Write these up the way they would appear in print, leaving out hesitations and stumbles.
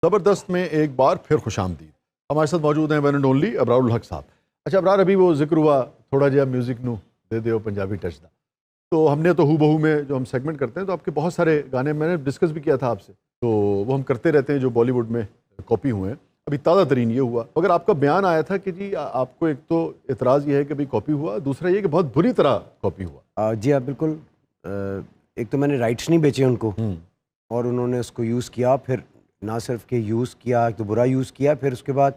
ज़बरदस्त में एक बार फिर खुशामदीद। हमारे साथ मौजूद हैं वन एंड ओनली अबरारुल हक साहब। अच्छा अबरार, अभी वो जिक्र हुआ थोड़ा जिहा म्यूज़िक नू दे दे पंजाबी टच दा, तो हमने तो हू बहू में जो हम सेगमेंट करते हैं तो आपके बहुत सारे गाने मैंने डिस्कस भी किया था आपसे, तो वो हम करते रहते हैं जो बॉलीवुड में कॉपी हुए हैं। अभी ताज़ा तरीन ये हुआ, मगर आपका बयान आया था कि जी आपको एक तो एतराज़ ये है कि भाई कॉपी हुआ, दूसरा ये कि बहुत बुरी तरह कॉपी हुआ। जी हाँ बिल्कुल। एक तो मैंने राइट्स नहीं बेचे उनको और उन्होंने उसको यूज़ किया, फिर ना सिर्फ के यूज़ किया तो बुरा यूज़ किया, फिर उसके बाद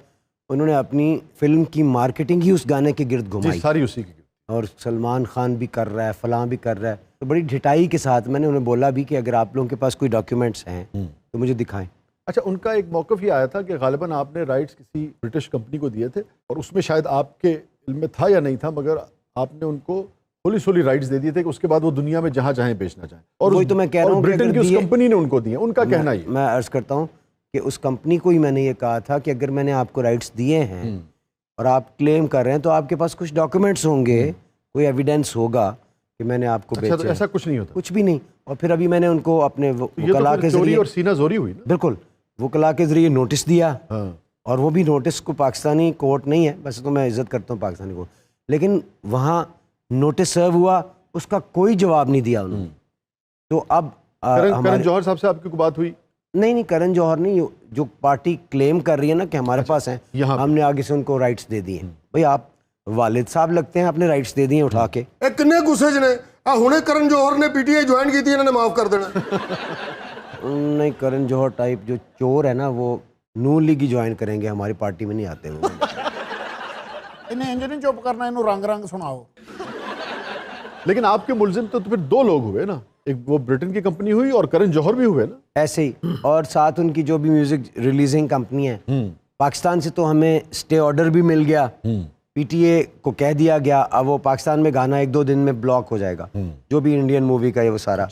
उन्होंने अपनी फिल्म की मार्केटिंग ही उस गाने के गिर्द घुमाई, सारी उसी की। और सलमान खान भी कर रहा है, फलां भी कर रहा है, तो बड़ी ढिठाई के साथ मैंने उन्हें बोला भी कि अगर आप लोगों के पास कोई डॉक्यूमेंट्स हैं तो मुझे दिखाएं। अच्छा, उनका एक मौक़िफ़ ये आया था कि गालिबन आपने राइट्स किसी ब्रिटिश कंपनी को दिए थे और उसमें शायद आपके इल्म में था या नहीं था, मगर आपने उनको होली राइट्स दे दिए थे कि उसके बाद वो दुनिया में जहाँ चाहें बेचना चाहें, और वही तो मैं कह रहा हूँ ब्रिटेन की उस कंपनी ने उनको दिए। उनका कहना ये, मैं अर्ज़ करता हूँ कि उस कंपनी को ही मैंने ये कहा था कि अगर मैंने आपको राइट्स दिए हैं और आप क्लेम कर रहे हैं तो आपके पास कुछ डॉक्यूमेंट्स होंगे, कोई एविडेंस होगा कि मैंने आपको बेचा। तो ऐसा कुछ नहीं होता, कुछ भी नहीं। और फिर अभी मैंने उनको अपने वकला के जरिए, और सीना जोरी हुई ना, बिल्कुल वकला के जरिए नोटिस दिया। और वो भी नोटिस को पाकिस्तानी कोर्ट नहीं है, वैसे तो मैं इज्जत करता हूँ पाकिस्तानी कोर्ट, लेकिन वहाँ नोटिस सर्व हुआ, उसका कोई जवाब नहीं दिया उन्होंने। तो अब करण जौहर साहब से आपकी कोई बात हुई? नहीं, करण जौहर नहीं, जो पार्टी क्लेम कर रही है ना कि हमारे पास हैं, हमने आगे से उनको राइट्स दे दिए। भाई आप वालिद साहब लगते हैं, अपने राइट्स दे दिए उठा के। किन्ने गुस्से च ने हुणे करण जौहर ने पीटीआई ज्वाइन की थी, इन्होंने माफ कर देना। नहीं, करण जौहर टाइप जो चोर है ना वो नून लीग ही ज्वाइन करेंगे, हमारी पार्टी में नहीं आते वो। इन्हें इंजन चुप करना, इन्हों रंग रंग सुनाओ। लेकिन आपके मुलजिम तो फिर दो लोग हुए ना, एक वो ब्रिटेन की कंपनी हुई और करण जौहर भी हुए ना ऐसे ही। और साथ उनकी जो भी म्यूजिक रिलीजिंग कंपनी है पाकिस्तान से, तो हमें स्टे ऑर्डर भी मिल गया, पीटीए को कह दिया गया अब वो पाकिस्तान में गाना 1-2 दिन में ब्लॉक हो जाएगा, जो भी इंडियन मूवी का है वो सारा।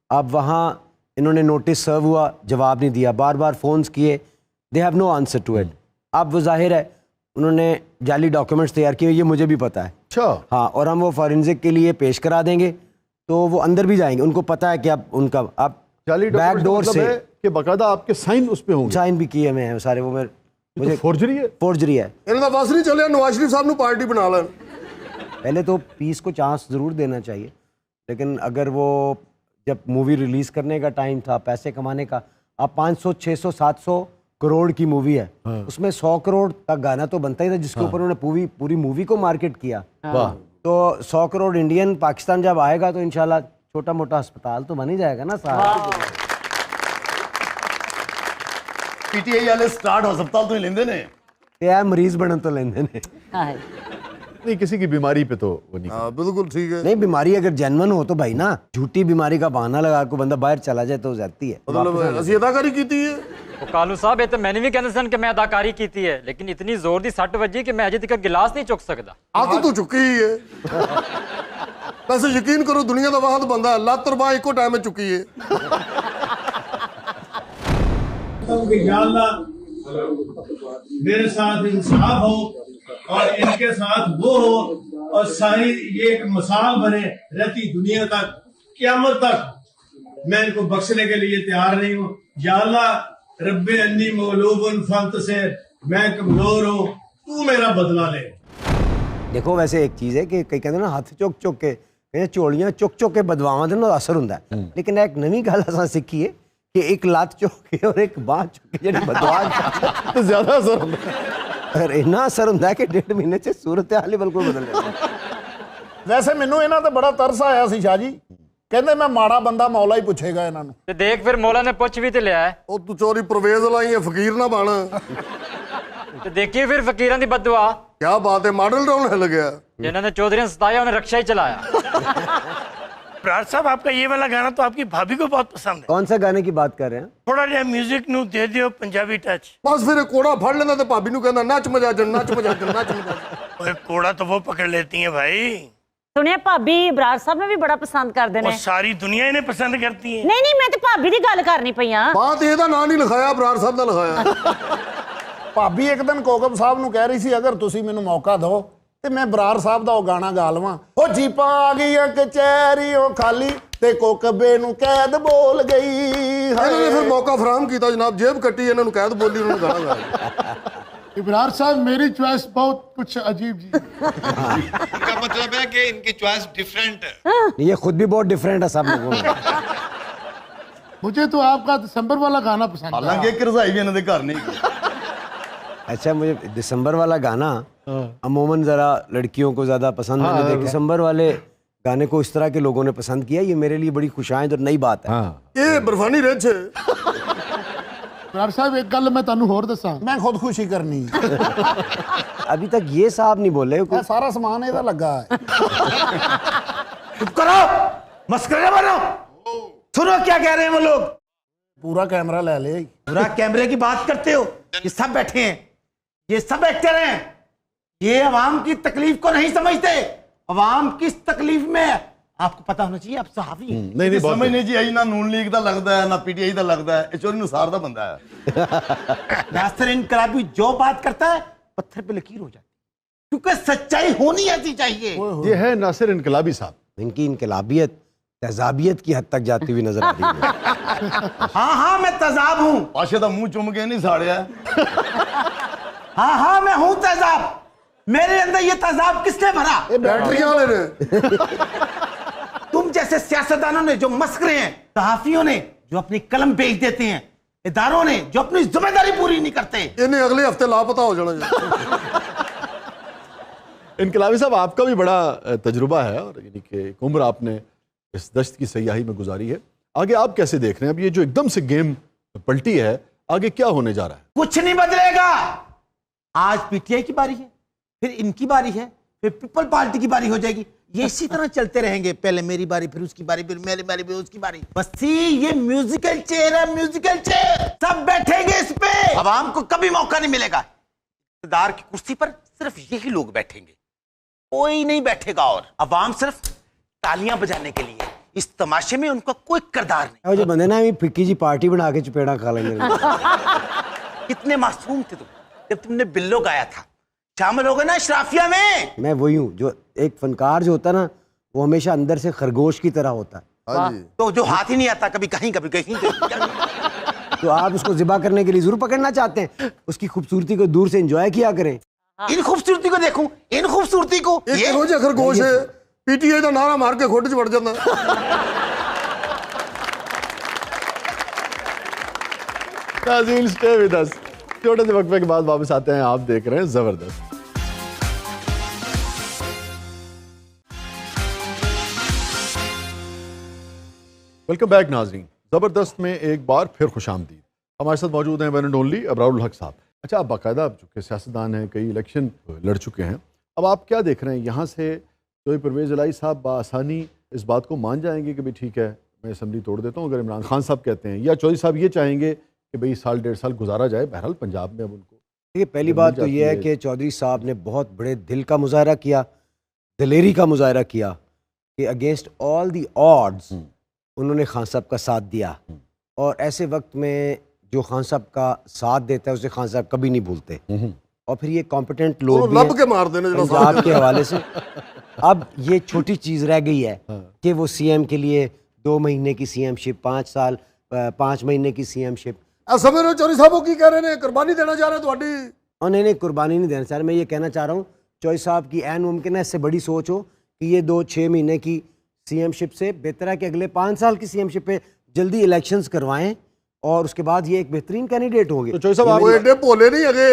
अब वहाँ इन्होंने नोटिस सर्व हुआ, जवाब नहीं दिया, बार बार फोन्स किए, they have no answer to it. अब वो जाहिर है उन्होंने जाली डॉक्यूमेंट्स तैयार किए, ये मुझे भी पता है। हाँ, और हम वो फॉरेंसिक के लिए पेश करा देंगे, तो वो अंदर भी जाएंगे, उनको पता है कि अब उनका आप बैक डोर से कि बकायदा आपके साइन उस पे होंगे। साइन भी किए हुए हैं सारे, वो मुझे फोर्जरी है, फोर्जरी है। इन्होंने बस नहीं चले, नवाज शरीफ साहब ने पार्टी बना लें। पहले तो पीस को चांस ज़रूर देना चाहिए, लेकिन अगर वो जब मूवी रिलीज़ करने का टाइम था, पैसे कमाने का, अब 500, 600, 700 करोड़ की मूवी है, उसमें 100 करोड़ तक गाना तो बनता ही था, जिसके ऊपर उन्होंने पूरी मूवी को मार्केट किया। तो 100 करोड़ इंडियन पाकिस्तान जब आएगा तो इंशाल्लाह छोटा मोटा अस्पताल तो बन ही जाएगा ना साहब। पीटीआई वाले स्टार्ट अस्पताल तो लेंदे ने, ते मरीज बनन तो लेंदे ने। नहीं, किसी की बीमारी पे तो वो नहीं। बिल्कुल ठीक है। नहीं, बीमारी अगर जेन्युइन हो तो भाई ना, झूठी बीमारी का बहाना लगा के बंदा बाहर चला जाए तो ज्यादती है। मतलब असि अदाकारी की थी है कालू साहब, ये तो मैंने भी कहते सन कि मैं अदाकारी की थी है, लेकिन इतनी जोर दी सट वजी कि मैं अजे तक गिलास नहीं चुक सकता। आदत तो चुकी ही है। वैसे यकीन करो, दुनिया का वाहद बंदा लत और बांह इको टाइम में चुकी है। मेरे साथ इंसाफ हो और इनके साथ वो हो, और सारी ये एक मिसाल बने रहती दुनिया तक, क़यामत तक। मैं इनको बख्शने के लिए तैयार नहीं हूँ। या अल्लाह रब्बे अन्नी मगलूबुन फंतसिर, मैं कमजोर हूँ, तू मेरा बदला ले। देखो, वैसे एक चीज़ है कि कई कहते हैं ना, हथ चुक चुक के चोलियां चुक चुक के बदवावां दे ना असर होंदा है, लेकिन एक नवी गल असां सीखी है कि एक लात चुक के और एक बांह चुक के जेड़ी बदवा तो ज्यादा असर होंदा है, और इन्ना असर होंदा है कि 1.5 महीने से सूरत हाल ही बिल्कुल बदल जाती है। वैसे मैनू इन्हां ते बड़ा तरस आया सी शाह जी, कहंदे मैं माड़ा बंदा मौला ही पुछेगा इन्हां नूं। ते देख फिर मौला ने पुछ भी ते लिया है। ओ तू चोरी परवेज लाई है, फकीर ना बन। ते देखिए फिर फकीरां दी बददुआ। क्या बात है, मॉडल टाउन हिल गया। जिन्होंने चौधरी सताया उन्हें रक्षा ही चलाया। ब्रार साहब, आपका ये वाला गाना तो आपकी भाभी को बहुत पसंद है। कौन सा गाने की बात कर रहे हैं? थोड़ा जिहा म्यूजिक नू दे दियो पंजाबी टच। बस फिर कोड़ा फड़ लेना तो भाभी नू कहना नच मजा जन, नच मजा जन, नच मजा जन। ओए कोड़ा तो वो पकड़ लेती है भाई। सुनिए, भाभी बरार साहब ने भी बड़ा पसंद करते हैं। सारी दुनिया इन्हें पसंद करती है। नहीं, मैं तो भाभी दी गल करनी पई हां। बात ਇਹਦਾ ਨਾਂ नहीं लिखाया, बरार साहब ਦਾ लिखाया। भाभी एक दिन कोकब साहब नूं कह रही सी, अगर तुसी मैनू मौका दो ਤੇ ਮੈਂ ਬਰਾੜ ਸਾਹਿਬ ਦਾ ਉਹ ਗਾਣਾ ਗਾ ਲਵਾਂ, ਉਹ ਜੀਪਾਂ ਆ ਗਈਆਂ ਕਚਹਿਰੀਆਂ ਖਾਲੀ ਤੇ ਕੋਕਬੇ ਨੂੰ ਕੈਦ ਬੋਲ ਗਈ। ਇਹਨਾਂ ਨੇ ਫਿਰ ਮੌਕਾ ਫਰਾਹਮ ਕੀਤਾ ਜਨਾਬ, ਜੇਬ ਕੱਟੀ, ਇਹਨਾਂ ਨੂੰ ਕੈਦ ਬੋਲੀ, ਉਹਨਾਂ ਨੂੰ ਗਾਣਾ ਗਾਇਆ। इब्रार साहब मेरी चॉइस बहुत कुछ अजीब जी। इनका मतलब है कि इनकी चॉइस डिफरेंट है। ये खुद भी बहुत डिफरेंट है सब लोगों में। मुझे तो आपका दिसंबर वाला गाना पसंद है। ਹਾਲਾਂਕਿ ਇੱਕ ਰਜ਼ਾਈ ਵੀ ਇਹਨਾਂ ਦੇ ਘਰ ਨਹੀਂ। अच्छा, मुझे दिसंबर वाला गाना अमूमन ज़रा लड़कियों को ज़्यादा पसंद नहीं होते। दिसंबर वाले गाने को इस तरह के लोगों ने पसंद किया, ये मेरे लिए बड़ी खुशाइंद और नई बात है। ਇਹ ਬਰਫਾਨੀ ਰਿੱਛ ਹੈ। इब्रार साहब एक गल मैं तुहानू होर दसां, ਮੈਂ ਖੁਦਕੁਸ਼ੀ ਕਰਨੀ। अभी तक ये साहब नहीं बोले ਇਹ ਸਾਰਾ ਸਮਾਨ ਇਹਦਾ ਲੱਗਾ ਹੈ। चुप करो, मस्करे बनो। सुनो क्या कह रहे हैं वो लोग। ਪੂਰਾ ਕੈਮਰਾ ਲੈ ਲਿਆ। पूरा कैमरे की बात करते हो। ये सब बैठे हैं, ये सब एक्टर हैं, ये अवाम की तकलीफ को नहीं समझते। अवाम किस तकलीफ में है आपको पता होना चाहिए। आप सहाफी हैं। नहीं नहीं, समझ नहीं जी आई ना नून लीग का लगता है ना पीटीआई का लगता है, चोरी नुसार का बंदा है। नासिर इनकलाबी जो बात करता है पत्थर पे लकीर हो जाती है, क्योंकि सच्चाई होनी ऐसी चाहिए। ये है नासिर इनकलाबी साहब। इनकी इनकलाबियत तहज़ाबियत की हद तक जाती हुई नजर आ रही है। हाँ हाँ मैं तेजाब हूँ। पाशे का मुंह चुम के नहीं साड़िया। हाँ हाँ मैं हूँ तेजाब। मेरे अंदर ये तेजाब किसने भरा। ਬੈਟਰੀਆਂ ਵਾਲੇ ਨੇ। तुम जैसे सियासतदानों ने जो मस्करे हैं, सहाफियों ने जो अपनी कलम बेच देते हैं, इदारों ने जो अपनी जिम्मेदारी पूरी नहीं करते। ਇਹਨੇ ਅਗਲੇ ਹਫਤੇ ਲਾਪਤਾ ਹੋ ਜਾਣਾ ਜੀ। इनकलाबी साहब, आपका भी बड़ा तजुर्बा है और यानी कि एक उम्र आपने इस दश्त की सयाही में गुजारी है। आगे आप कैसे देख रहे हैं अब ये जो एकदम से गेम पलटी है, आगे क्या होने जा रहा है? कुछ नहीं बदलेगा। आज पीटीआई की बारी है, फिर इनकी बारी है, फिर पीपल पार्टी की बारी हो जाएगी। ये इसी तरह चलते रहेंगे, पहले मेरी बारी, फिर उसकी बारी, फिर मेरी बारी, फिर उसकी बारी। बस ये म्यूजिकल चेयर है, म्यूजिकल चेयर। सब बैठेंगे इस पे, अवाम को कभी मौका नहीं मिलेगा। इक़्तिदार की कुर्सी पर सिर्फ यही लोग बैठेंगे, कोई नहीं बैठेगा। और अवाम सिर्फ तालियां बजाने के लिए, इस तमाशे में उनका कोई किरदार नहीं। वो जो बंदे ना फिक्की जी पार्टी बना के चपेड़ा खा लेंगे। कितने मासूम थे तुम जब तुमने बिल्लो गाया था। शामिल हो गए ना अशराफिया में। मैं वही हूँ जो एक फनकार जो होता है ना, वो हमेशा अंदर से खरगोश की तरह होता है। हाँ जी। तो जो हाथ ही नहीं आता, कभी कहीं कभी कहीं। तो आप उसको ज़िबा करने के लिए जरूर पकड़ना चाहते हैं, उसकी खूबसूरती को दूर से एंजॉय किया करें। इन खूबसूरती को देखूं, इन खूबसूरती को। ਇਹ ਕਿਹੋ ਜਿਹਾ ਖਰਗੋਸ਼ ਹੈ, ਪੀਟੀਆਈ ਦਾ ਨਾਰਾ ਮਾਰ ਕੇ ਖੁੱਡ 'ਚ ਵੜ ਜਾਂਦਾ। नाज़रीन, स्टे विद अस। छोटे से वक्फे के बाद वापस आते हैं। आप देख रहे हैं जबरदस्त। वेलकम बैक नाज़रीन। ज़बरदस्त में एक बार फिर खुशामदीद। हमारे साथ मौजूद हैं वन एंड ओनली अबरारुल हक साहब। अच्छा, आप बाकायदा चूँकि सियासतदान हैं, कई इलेक्शन लड़ चुके हैं, अब आप क्या देख रहे हैं यहाँ से? तो परवेज़ इलाही साहब बआसानी इस बात को मान जाएंगे कि भाई ठीक है, मैं असम्बली तोड़ देता हूँ अगर इमरान खान साहब कहते हैं, या चौधरी साहब ये चाहेंगे कि भाई साल डेढ़ साल गुजारा जाए? बहरहाल पंजाब में अब उनको देखिए, पहली बात तो ये है कि चौधरी साहब ने बहुत बड़े दिल का मुजाहरा किया, दिलेरी का मुजाहरा किया कि अगेंस्ट ऑल दी ऑड्स उन्होंने खान साहब का साथ दिया। और ऐसे वक्त में जो खान साहब का साथ देता है उसे खान साहब कभी नहीं भूलते। और फिर ये कॉम्पिटेंट लोग भी ਲੱਭ हैं ਕੇ ਮਾਰ ਦੇਣੇ ਜਿਹੜਾ पंजाब के हवाले से। अब ये छोटी चीज़ रह गई है कि वो सीएम के लिए 2 महीने की सीएमशिप, 5 महीने की सीएमशिप। ਆ ਸਮੇਂ ਨੂੰ ਚੌਧਰੀ ਸਾਹਿਬ ਉਹ ਕੀ ਕਹਿ ਰਹੇ ਨੇ, ਕੁਰਬਾਨੀ देना चाह रहे हैं ਤੁਹਾਡੀ। और नहीं कुर्बानी नहीं देना चाह रहा, मैं ये कहना चाह रहा हूँ चौधरी साहब की ऐन मुमकिन है इससे बड़ी सोच हो कि ये 2-6 महीने की सीएमशिप से बेहतर है कि अगले 5 साल की सीएमशिप पे जल्दी इलेक्शंस करवाएं और उसके बाद ये एक बेहतरीन कैंडिडेट होंगे। तो चौधरी साहब ਉਹ ਐਡੇ ਭੋਲੇ ਨਹੀਂ ਹੈਗੇ।